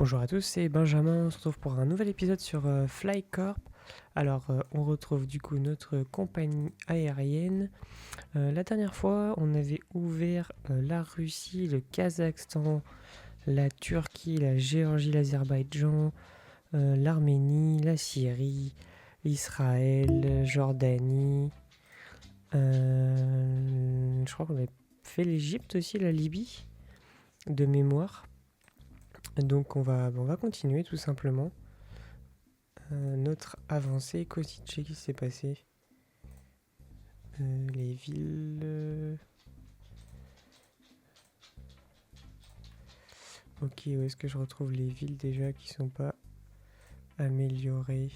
Bonjour à tous, c'est Benjamin. On se retrouve pour un nouvel épisode sur Flycorp. Alors, on retrouve du coup notre compagnie aérienne. La dernière fois, on avait ouvert la Russie, le Kazakhstan, la Turquie, la Géorgie, l'Azerbaïdjan, l'Arménie, la Syrie, Israël, Jordanie. Je crois qu'on avait fait l'Égypte aussi, la Libye, de mémoire. Donc on va continuer tout simplement notre avancée. Košice, qu'est-ce qui s'est passé? Les villes... Ok, où est-ce que je retrouve les villes déjà qui sont pas améliorées?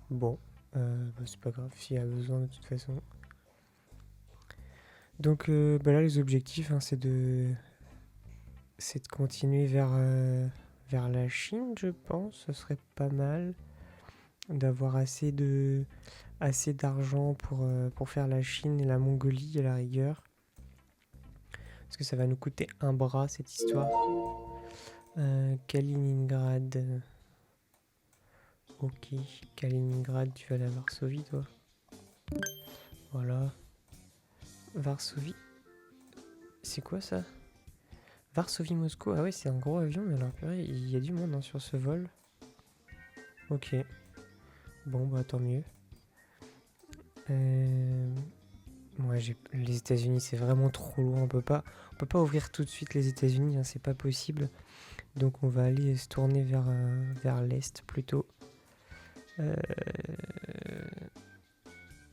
Bon, c'est pas grave s'il y a besoin de toute façon. Donc là les objectifs c'est de continuer vers la Chine, je pense. Ce serait pas mal d'avoir assez d'argent pour faire la Chine et la Mongolie à la rigueur. Parce que ça va nous coûter un bras cette histoire. Kaliningrad. Ok, Kaliningrad, tu vas aller à Varsovie toi. Voilà. Varsovie. C'est quoi ça? Varsovie-Moscou. Ah ouais, c'est un gros avion, mais alors purée, il y a du monde sur ce vol. Ok. Bon, bah tant mieux. Les États-Unis, c'est vraiment trop loin. On peut pas ouvrir tout de suite les États-Unis, c'est pas possible. Donc on va aller se tourner vers l'est plutôt.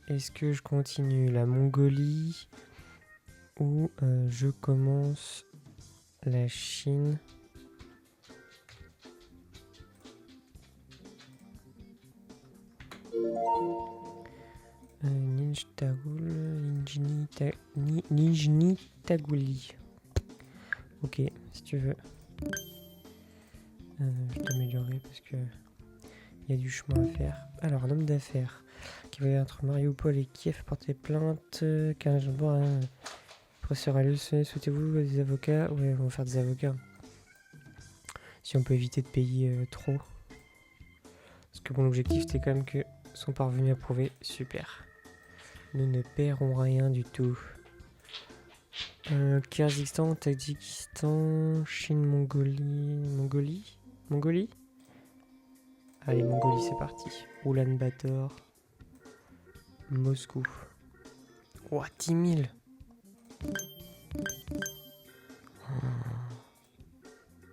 Est-ce que je continue la Mongolie ou je commence la Chine? Nijni Tagouli. Ok, si tu veux. Je vais t'améliorer parce que il y a du chemin à faire. Alors, un homme d'affaires qui va entre Mariupol et Kiev porter plainte. Car professeur Alius, souhaitez-vous des avocats? Ouais, on va faire des avocats. Si on peut éviter de payer trop. Parce que mon objectif, c'était quand même que sont parvenus à prouver. Super. Nous ne paierons rien du tout. Kyrgyzstan, Tadjikistan, Chine, Mongolie. Mongolie. Allez, Mongolie, c'est parti. Ulaanbaatar. Moscou. Ouah, 10 000.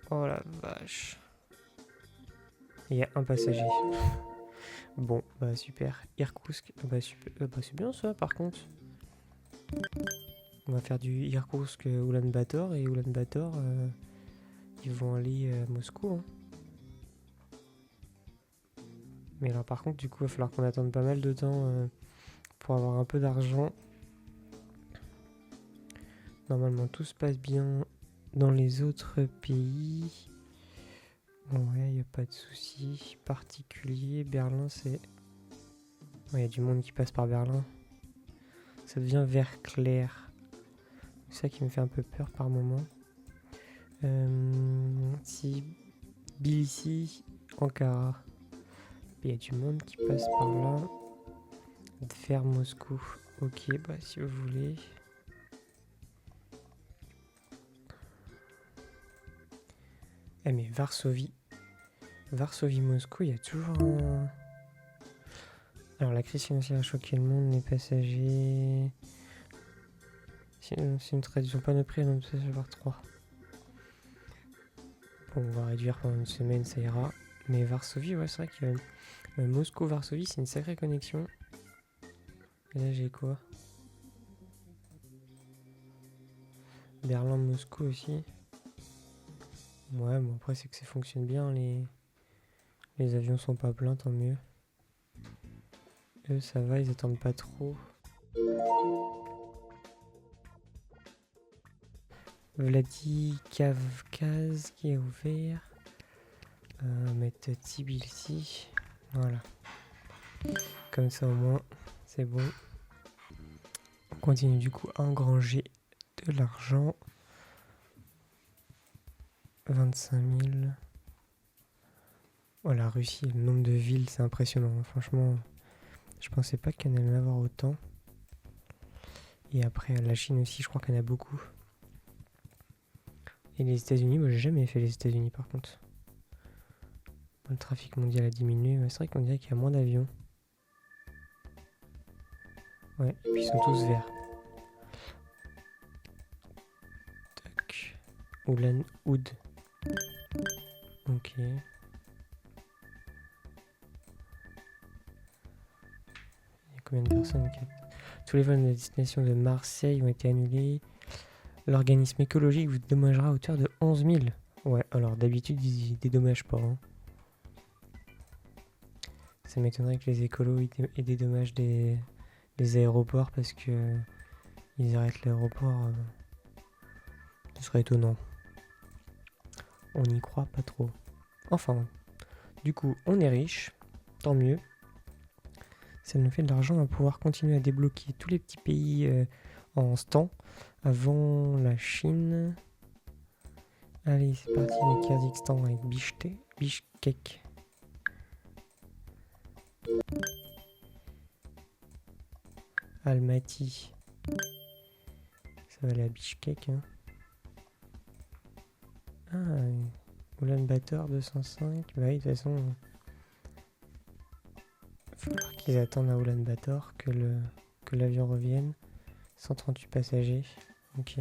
Oh la vache. Il y a un passager. Bon, bah super. Irkoutsk. C'est bien ça par contre. On va faire du Irkoutsk Ulaanbaatar et Ulaanbaatar ils vont aller à Moscou. Mais alors par contre du coup il va falloir qu'on attende pas mal de temps pour avoir un peu d'argent. Normalement tout se passe bien dans les autres pays. Ouais, il n'y a pas de souci particulier. Berlin c'est... Il y a du monde qui passe par Berlin. Ça devient vert clair. C'est ça qui me fait un peu peur par moment. Si Tbilissi, Ankara. Il y a du monde qui passe par là. Vers Moscou. Ok, bah si vous voulez. Eh mais Varsovie. Varsovie-Moscou, il y a toujours un... Alors la crise financière a choqué le monde, les passagers... Si nous ne traduisons pas nos prix, on peut avoir 3. Bon, on va réduire pendant une semaine, ça ira. Mais Varsovie, ouais, c'est vrai que Moscou-Varsovie, c'est une sacrée connexion. Et là, j'ai quoi? Berlin-Moscou aussi. Ouais, bon, après, c'est que ça fonctionne bien. Les avions sont pas pleins, tant mieux. Eux, ça va, ils attendent pas trop. Vladikavkaz qui est ouvert. Mettre Tbilissi. Voilà. Comme ça au moins, c'est bon. On continue du coup à engranger de l'argent. 25 000. Oh, la Russie, le nombre de villes, c'est impressionnant. Franchement, je pensais pas qu'il y en allait en avoir autant. Et après, la Chine aussi, je crois qu'il y en a beaucoup. Et les États-Unis, moi j'ai jamais fait les États-Unis par contre. Le trafic mondial a diminué. Ouais, c'est vrai qu'on dirait qu'il y a moins d'avions. Ouais, et puis ils sont tous verts. Tac. Ulan Oud. Ok. Il y a combien de personnes? Tous les vols de destination de Marseille ont été annulés. L'organisme écologique vous dédommagera à hauteur de 11 000. Ouais, alors d'habitude ils dédommagent pas. Hein. Ça m'étonnerait que les écolos ils dédommagent des aéroports parce que ils arrêtent l'aéroport. Ce serait étonnant. On n'y croit pas trop. Enfin, du coup, on est riche. Tant mieux. Ça nous fait de l'argent. On va pouvoir continuer à débloquer tous les petits pays en stand avant la Chine. Allez, c'est parti, le Kyrgyzstan avec Bishkek. Almaty. Ça va aller à Bishkek. Hein. Ah, Ulaanbaatar 205. Bah oui, de toute façon, il va falloir qu'ils attendent à Ulaanbaatar que l'avion revienne. 138 passagers. Ok.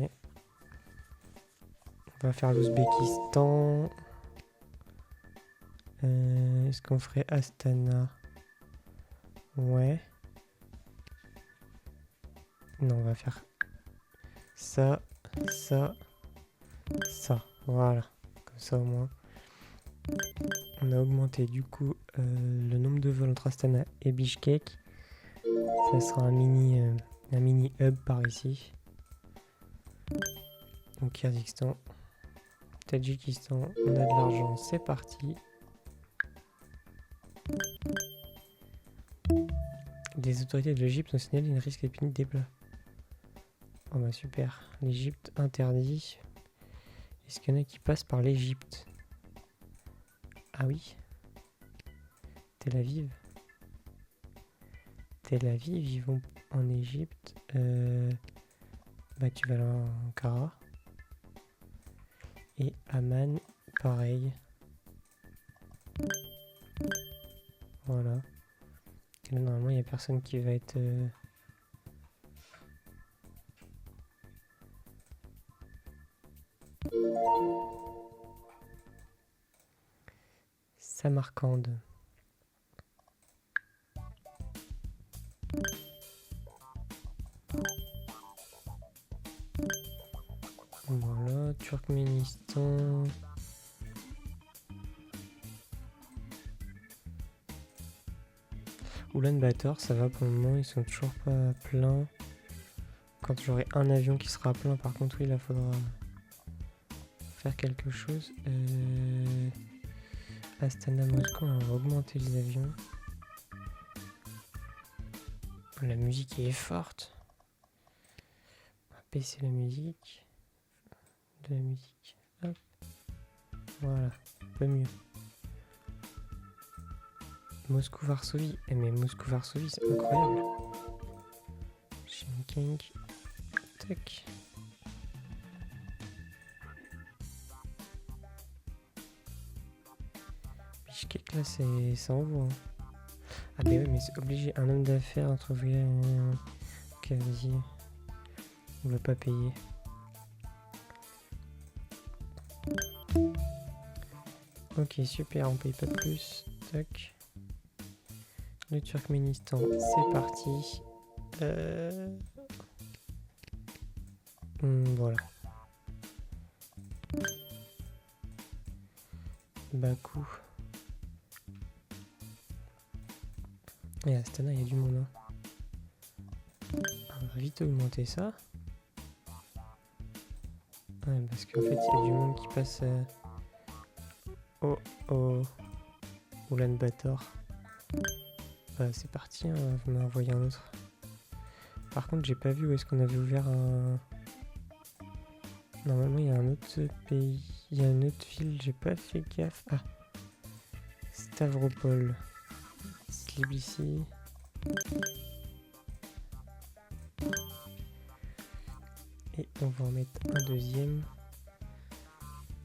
On va faire l'Ouzbékistan. Est-ce qu'on ferait Astana? Ouais. Non, on va faire ça, ça, ça. Voilà. Comme ça au moins. On a augmenté du coup le nombre de vols entre Astana et Bishkek. Ça sera un mini hub par ici. Donc Kyrgyzstan, Tadjikistan, on a de l'argent, c'est parti. Des autorités de l'Égypte ont signalé une risque d'épidémie des plats. Oh bah super, l'Égypte interdit. Est-ce qu'il y en a qui passent par l'Égypte? Ah oui. Tel Aviv. Tel Aviv, ils vont en Égypte. Bah tu vas là en Ankara. Et Amman, pareil. Voilà. Et là, normalement, il n'y a personne qui va être... Samarcande. Voilà, Turkménistan. Ulaanbaatar, ça va pour le moment, ils sont toujours pas pleins. Quand j'aurai un avion qui sera plein, par contre, oui, là, faudra faire quelque chose. Astana, Moscou, on va augmenter les avions. La musique est forte. On va baisser la musique. De la musique. Hop. Voilà, un peu mieux. Moscou-Varsovie. Eh mais Moscou-Varsovie, c'est incroyable. Shenzhen. Tac. Bishkek, là, ça envoie. Hein. Ah bah oui, mais c'est obligé. Un homme d'affaires, un ouvrier, casier. On veut pas payer. Ok, super, on paye pas plus. Tac. Le Turkménistan, c'est parti. Voilà. Bakou. Et Astana, il y a du monde. Hein. On va vite augmenter ça. Ouais, parce qu'en fait, il y a du monde qui passe au Ulaanbaatar. Bah, c'est parti, hein, vous m'en envoyez un autre. Par contre, j'ai pas vu où est-ce qu'on avait ouvert un... Normalement, il y a un autre pays. Il y a une autre ville, j'ai pas fait gaffe. Ah, Stavropol. Tbilissi. Et on va en mettre un deuxième.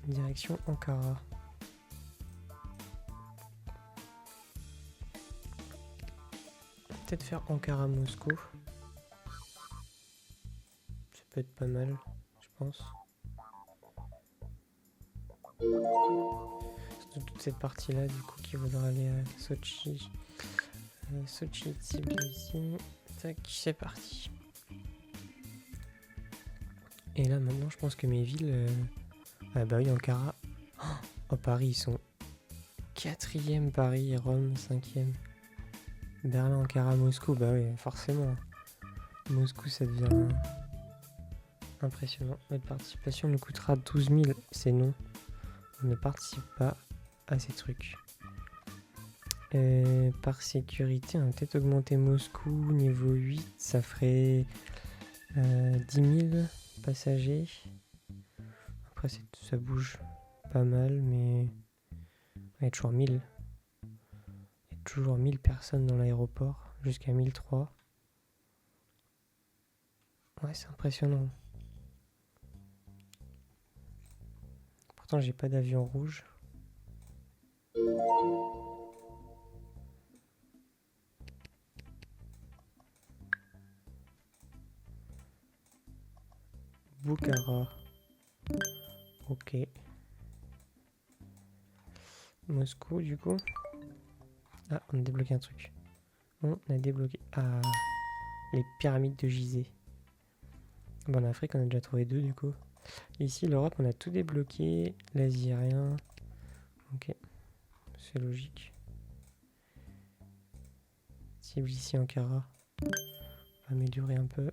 Direction Ankara. Peut-être faire Ankara-Moscou. Ça peut être pas mal, je pense. Surtout toute cette partie-là, du coup, qui voudra aller à Sochi. Sochi, Tbilissi. Tac, c'est parti. Et là, maintenant, je pense que mes villes... Ah bah oui, Ankara. Oh, Paris, ils sont 4e, Paris, Rome, 5e. Berlin, Ankara, Moscou, bah oui, forcément. Moscou, ça devient impressionnant. Notre participation nous coûtera 12 000, c'est non. On ne participe pas à ces trucs. Par sécurité, on va peut-être augmenter Moscou, niveau 8, ça ferait 10 000 passagers. Après, ça bouge pas mal, mais il y a toujours 1000. Il y a toujours 1000 personnes dans l'aéroport, jusqu'à 1003. Ouais, c'est impressionnant. Pourtant, j'ai pas d'avion rouge. Bukhara. Ok. Moscou, du coup. Ah, on a débloqué un truc. On a débloqué... Ah, les pyramides de Gizeh. Bon, en Afrique, on a déjà trouvé 2, du coup. Ici, l'Europe, on a tout débloqué. L'Asie, rien. Ok. C'est logique. Tbilissi, Ankara. On va améliorer un peu.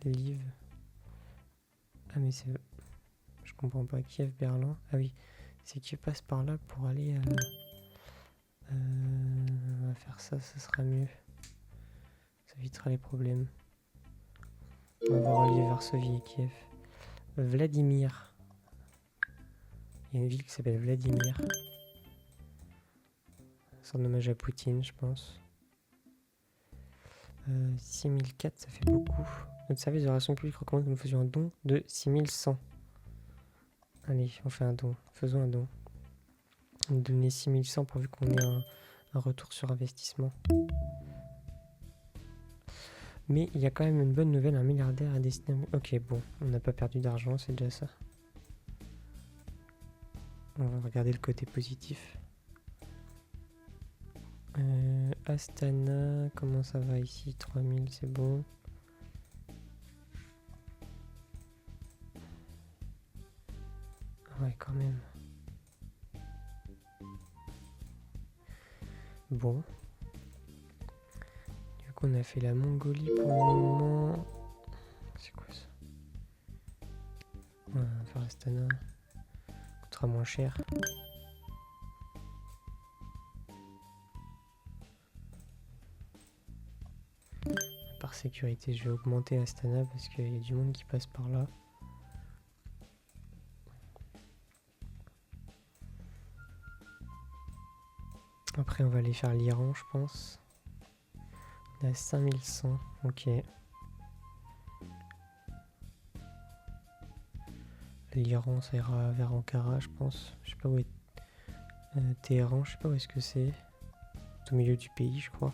Lviv. Ah, mais c'est... Je comprends pas. Kiev, Berlin. Ah oui. C'est Kiev passe par là pour aller à... on va faire ça, ça sera mieux. Ça évitera les problèmes. On va relier Varsovie et Kiev. Vladimir. Il y a une ville qui s'appelle Vladimir. C'est un hommage à Poutine, je pense. 6004, ça fait beaucoup. Notre service de relations publiques recommande que nous faisions un don de 6100. Allez, on fait un don. Faisons un don. Donner 6100 pourvu qu'on ait un retour sur investissement. Mais il y a quand même une bonne nouvelle, un milliardaire a destiné... Ok, bon, on n'a pas perdu d'argent, c'est déjà ça. On va regarder le côté positif. Astana, comment ça va ici? 3000, c'est bon. Ouais, quand même. Bon. Du coup, on a fait la Mongolie pour le moment. C'est quoi ça? Ouais, on va faire Astana. Coûtera moins cher. Par sécurité, je vais augmenter Astana parce qu'il y a du monde qui passe par là. Après, on va aller faire l'Iran, je pense. On a 5100, ok. L'Iran, ça ira vers Ankara, je pense. Je sais pas où est Téhéran, je sais pas où est-ce que c'est. Au milieu du pays, je crois.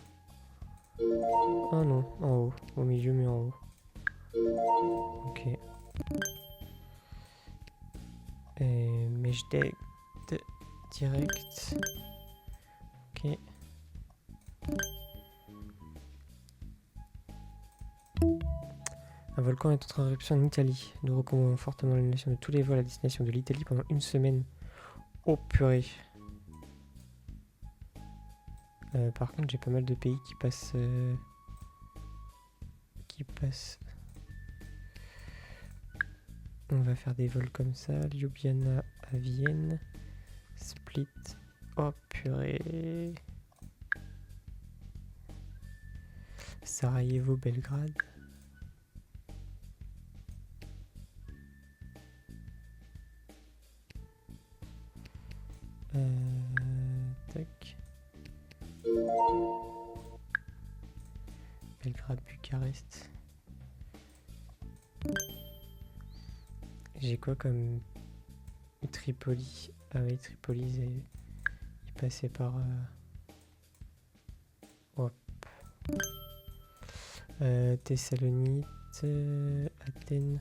Ah non, en haut. Au milieu, mais en haut. Ok. Mejdek direct. Ok. Un volcan est en train d'éruption en Italie. Nous recommandons fortement l'annulation de tous les vols à destination de l'Italie pendant une semaine. Oh purée. Par contre, j'ai pas mal de pays qui passent... On va faire des vols comme ça. Ljubljana à Vienne. Split. Oh purée. Sarajevo, Belgrade. Tac. Belgrade, Bucarest. J'ai quoi comme Tripoli? Ah oui, Tripoli, il passait par... Hop. Thessalonique, Athènes.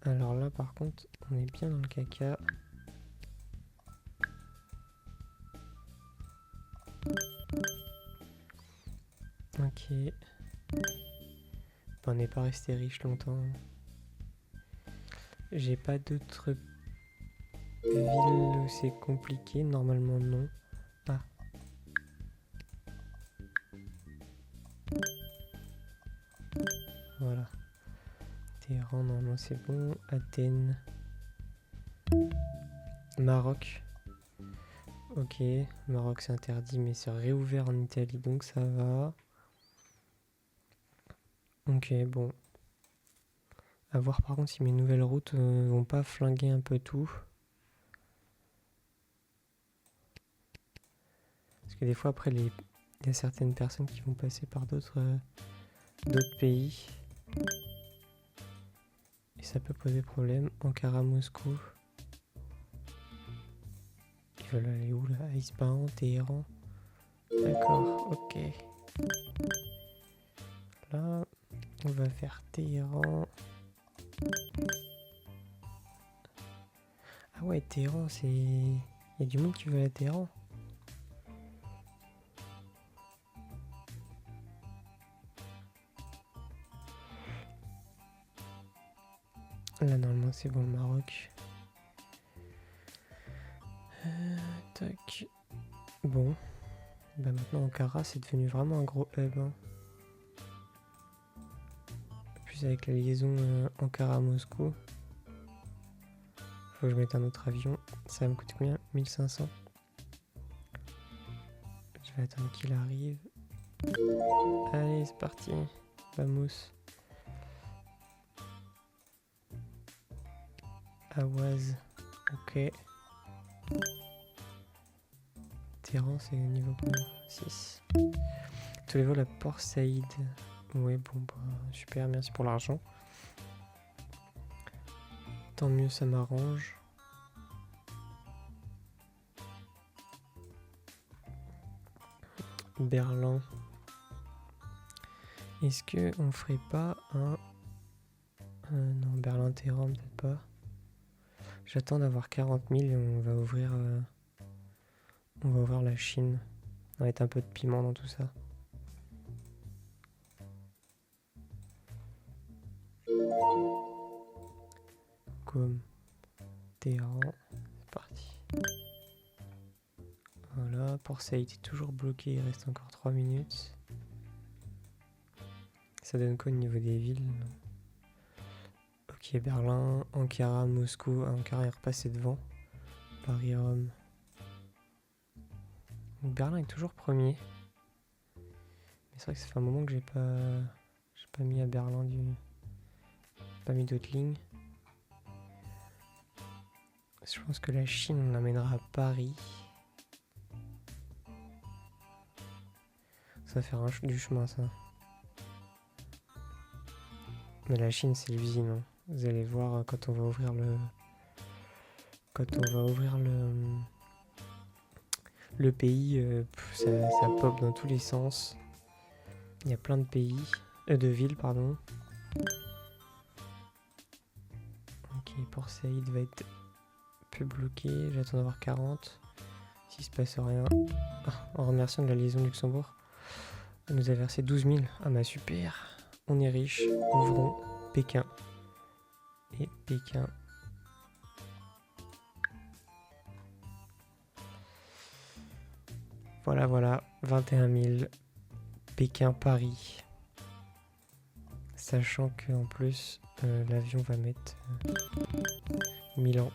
Alors là, par contre, on est bien dans le caca. Ok. On n'est pas resté riche longtemps. J'ai pas d'autres villes où c'est compliqué. Normalement, non. Ah. Voilà. Téhéran, normalement, c'est bon. Athènes. Maroc. Ok. Maroc, c'est interdit, mais c'est réouvert en Italie, donc ça va. Ok, bon. À voir par contre si mes nouvelles routes vont pas flinguer un peu tout. Parce que des fois après il y a certaines personnes qui vont passer par d'autres pays. Et ça peut poser problème. Ankara, Moscou. Ils veulent aller où là? Ispahan, Téhéran. D'accord, ok. Là, on va faire Téhéran. Ah ouais, Téhéran, c'est... Il y a du monde qui veut aller à Téhéran. Là, normalement, c'est bon, le Maroc. Tac. Bon. Bah maintenant, Ankara, c'est devenu vraiment un gros hub. Hein. Plus avec la liaison Ankara-Moscou. Faut que je mette un autre avion. Ça va me coûter combien? 1500. Je vais attendre qu'il arrive. Allez, c'est parti. Vamos. Awaz. Ok. Téhéran, c'est niveau combien? 6. Tous les vols à Port Saïd. Ouais, bon, bah, super, merci pour l'argent. Tant mieux, ça m'arrange. Berlin. Est-ce que on ferait pas un... non, Berlin-Téhéran, peut-être pas. J'attends d'avoir 40 000 et on va ouvrir la Chine. On va mettre un peu de piment dans tout ça. Comme Téhéran, c'est parti. Voilà, pour ça il était toujours bloqué, il reste encore 3 minutes. Ça donne quoi au niveau des villes? Ok, Berlin, Ankara, Moscou. Ankara est repassé devant. Paris, Rome. Donc Berlin est toujours premier. Mais c'est vrai que ça fait un moment que j'ai pas mis à Berlin pas mis d'autres lignes. Je pense que la Chine, on l'amènera à Paris. Ça va faire du chemin, ça. Mais la Chine, c'est l'usine. Hein. Vous allez voir quand on va ouvrir le pays, ça pop dans tous les sens. Il y a plein de de villes, pardon. Ok, Port Saïd va être peu bloqué. J'attends d'avoir 40. S'il se passe rien. Ah, en remerciant de la liaison Luxembourg, elle nous a versé 12 000. Ah bah super. On est riche. Ouvrons Pékin. Et Pékin. Voilà. 21 000. Pékin-Paris. Sachant qu'en plus, l'avion va mettre 1000 ans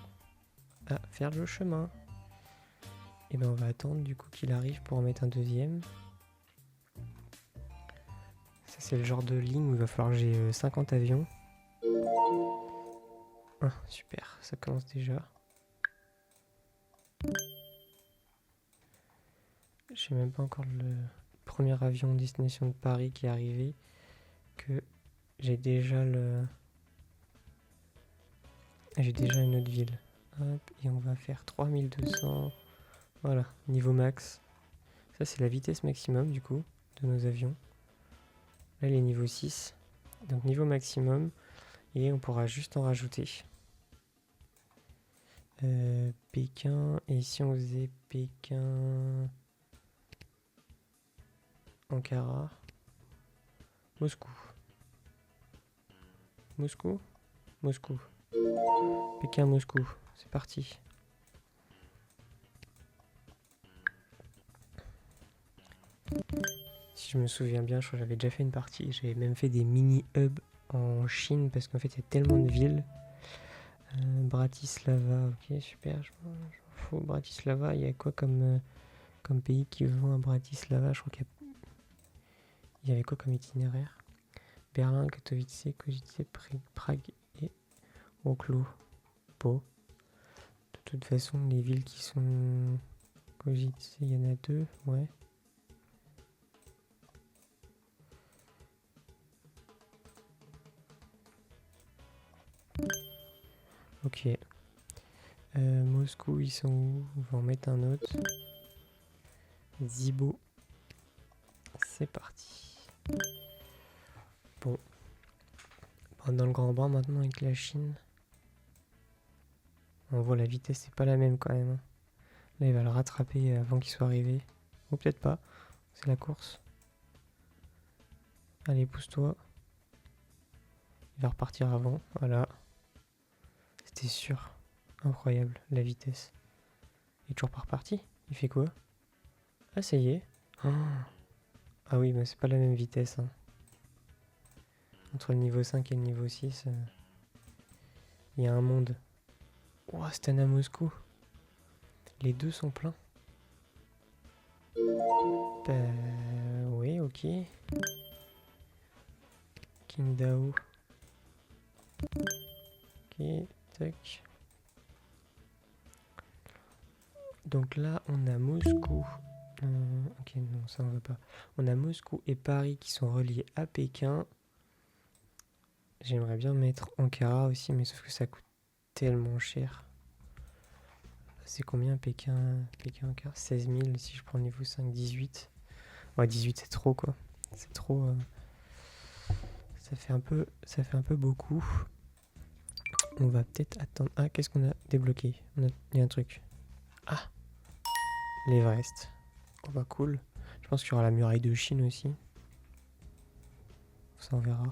à faire le chemin. Et ben on va attendre du coup qu'il arrive pour en mettre un deuxième. Ça c'est le genre de ligne où il va falloir que j'ai 50 avions. Ah, super, ça commence déjà. J'ai même pas encore le premier avion destination de Paris qui est arrivé, que j'ai déjà une autre ville. Hop, et on va faire 3200. Voilà, niveau max. Ça, c'est la vitesse maximum, du coup, de nos avions. Là, il est niveau 6. Donc, niveau maximum. Et on pourra juste en rajouter. Pékin. Et si on faisait Pékin... Ankara. Moscou. Moscou. Moscou. Pékin, Moscou. C'est parti. Si je me souviens bien, je crois que j'avais déjà fait une partie. J'avais même fait des mini-hubs en Chine parce qu'en fait, il y a tellement de villes. Bratislava, ok, super. Je m'en fous. Bratislava, il y a quoi comme pays qui vont à Bratislava? Je crois qu'il y avait quoi comme itinéraire? Berlin, Katowice, Košice, Prague et Wrocław. Bon. De toute façon, les villes qui sont Košice, il y en a 2, ouais. Ok. Moscou, ils sont où? On va en mettre un autre. Zibo. C'est parti. Bon. Dans le grand bain maintenant avec la Chine. On voit la vitesse, c'est pas la même quand même. Là, il va le rattraper avant qu'il soit arrivé. Ou peut-être pas. C'est la course. Allez, pousse-toi. Il va repartir avant. Voilà. C'était sûr. Incroyable, la vitesse. Il est toujours pas reparti. Il fait quoi? Ah, ça y est. Oh. Ah oui, mais c'est pas la même vitesse. Hein. Entre le niveau 5 et le niveau 6, il y a un monde. Oh, Astana Moscou. Les deux sont pleins. Oui, ok. Qingdao. Ok, tac. Donc là, on a Moscou. Ok, non, ça on veut pas. On a Moscou et Paris qui sont reliés à Pékin. J'aimerais bien mettre Ankara aussi, mais sauf que ça coûte tellement cher. C'est combien Pékin, Ankara? 16 000 si je prends le niveau 5, 18. Ouais, 18 c'est trop quoi. C'est trop. Ça fait un peu beaucoup. On va peut-être attendre. Ah, qu'est-ce qu'on a débloqué? Il y a un truc. Ah, l'Everest. Oh bah cool. Je pense qu'il y aura la muraille de Chine aussi. Ça on verra.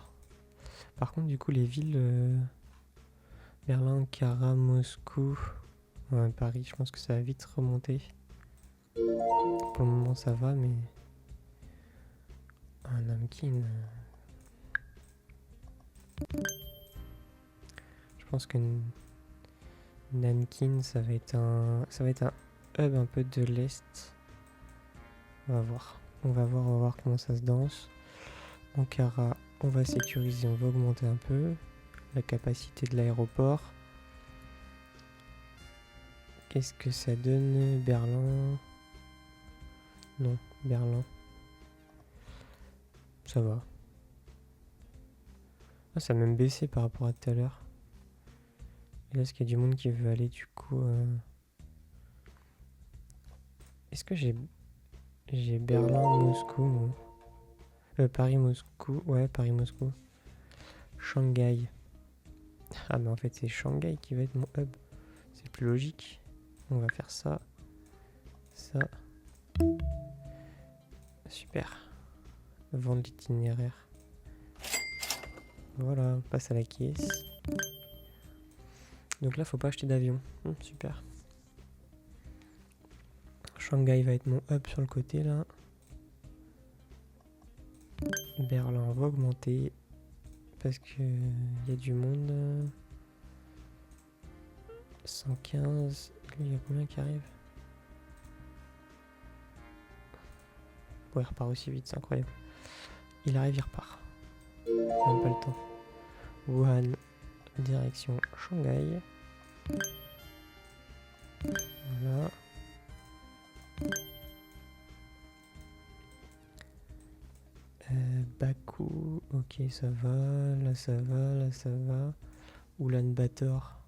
Par contre, du coup, les villes Berlin, Ankara, Moscou, ouais, Paris, je pense que ça va vite remonter. Pour le moment, ça va, mais un Namkin. Je pense que Nankin, ça va être un hub un peu de l'est. On va voir. On va voir comment ça se danse. Ankara, on va sécuriser, on va augmenter un peu la capacité de l'aéroport. Qu'est-ce que ça donne? Berlin. Non, Berlin. Ça va. Ah, ça a même baissé par rapport à tout à l'heure. Et là, est-ce qu'il y a du monde qui veut aller du coup Est-ce que j'ai Berlin, Moscou Paris, Moscou. Ouais, Paris, Moscou. Shanghai. Ah, mais en fait, c'est Shanghai qui va être mon hub. C'est plus logique. On va faire ça. Ça. Super. Vendre l'itinéraire. Voilà, on passe à la caisse. Donc là, faut pas acheter d'avion. Super. Shanghai va être mon hub sur le côté là. Berlin va augmenter parce que y a du monde. 115. Lui, il y a combien qui arrive? Ouais, il repart aussi vite, c'est incroyable. Il arrive, il repart. Même pas le temps. Wuhan, direction Shanghai. Voilà. Bakou, ok, ça va, là ça va, là ça va. Oulan-Bator,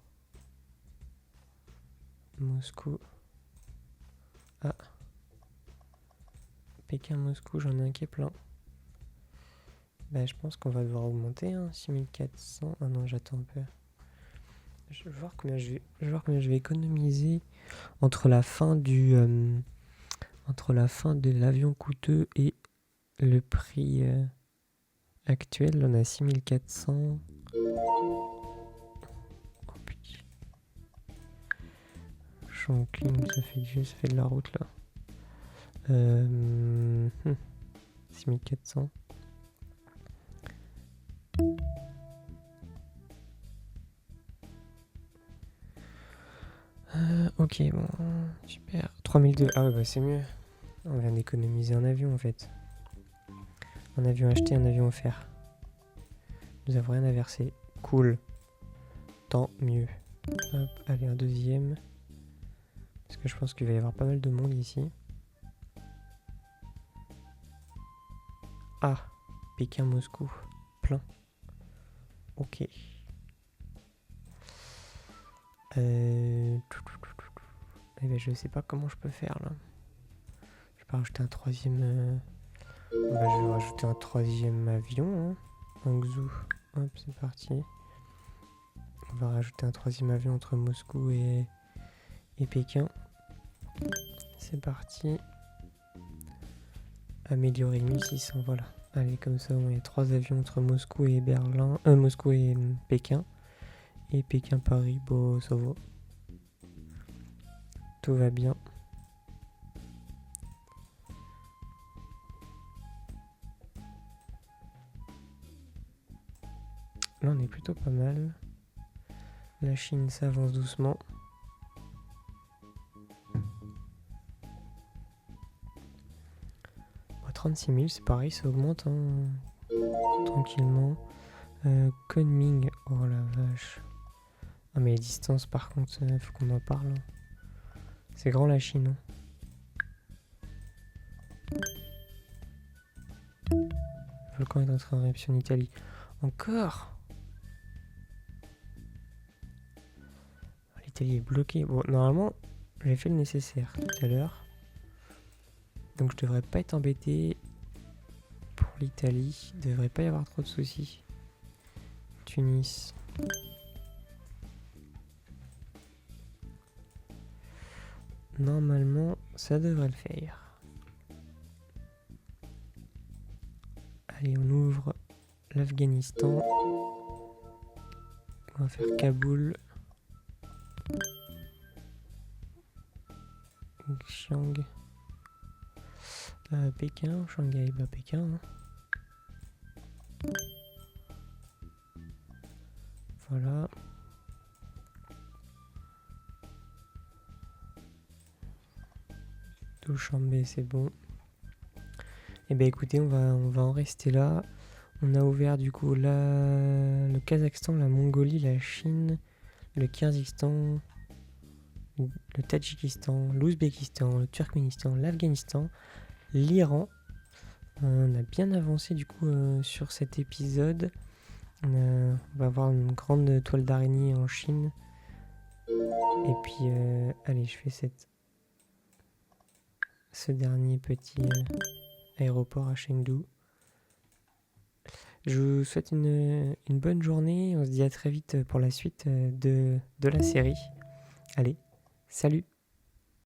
Moscou. Ah, Pékin-Moscou, j'en ai un qui est plein. Bah, je pense qu'on va devoir augmenter, hein, 6400. Ah non, j'attends un peu. Je vais voir combien je vais économiser entre la fin de l'avion coûteux et le prix actuel. On a 6400. Oh putain. Chongqing, ça fait de la route là. 6400. Ok, bon, super. 3002. Ah ouais, bah c'est mieux. On vient d'économiser un avion en fait. Un avion acheté, un avion offert. Nous avons rien à verser. Cool. Tant mieux. Hop, allez, un deuxième. Parce que je pense qu'il va y avoir pas mal de monde ici. Ah, Pékin-Moscou. Plein. Ok. Eh ben, je sais pas comment je peux faire là. Je vais pas rajouter un troisième. Bah, je vais rajouter un troisième avion. Hein. Hangzhou. Hop, c'est parti. On va rajouter un troisième avion entre Moscou et Pékin. C'est parti. Améliorer 1600, voilà. Allez, comme ça, il y a 3 avions entre Moscou et Berlin. Moscou et Pékin. Et Pékin-Paris, bon, ça va. Tout va bien. Là, on est plutôt pas mal. La Chine s'avance doucement. Bon, 36 000, c'est pareil, ça augmente hein, tranquillement. Kunming, oh la vache. Ah, mais les distances, par contre, faut qu'on en parle. Hein. C'est grand la Chine. Hein. Le volcan est entré en éruption en Italie. Encore? L'Italie est bloquée. Bon, normalement, j'ai fait le nécessaire tout à l'heure. Donc je devrais pas être embêté pour l'Italie. Il devrait pas y avoir trop de soucis. Tunis. Normalement, ça devrait le faire. Allez, on ouvre l'Afghanistan. On va faire Kaboul. Xiang. Pékin, Shanghai, bah Pékin. Hein. Voilà. Dushanbe, c'est bon. Et ben écoutez, on va en rester là. On a ouvert du coup le Kazakhstan, la Mongolie, la Chine, le Kyrgyzstan, le Tadjikistan, l'Ouzbékistan, le Turkménistan, l'Afghanistan, l'Iran. On a bien avancé du coup sur cet épisode. On va avoir une grande toile d'araignée en Chine. Et puis, allez, je fais ce dernier petit aéroport à Chengdu. Je vous souhaite une bonne journée. On se dit à très vite pour la suite de la série. Allez, salut!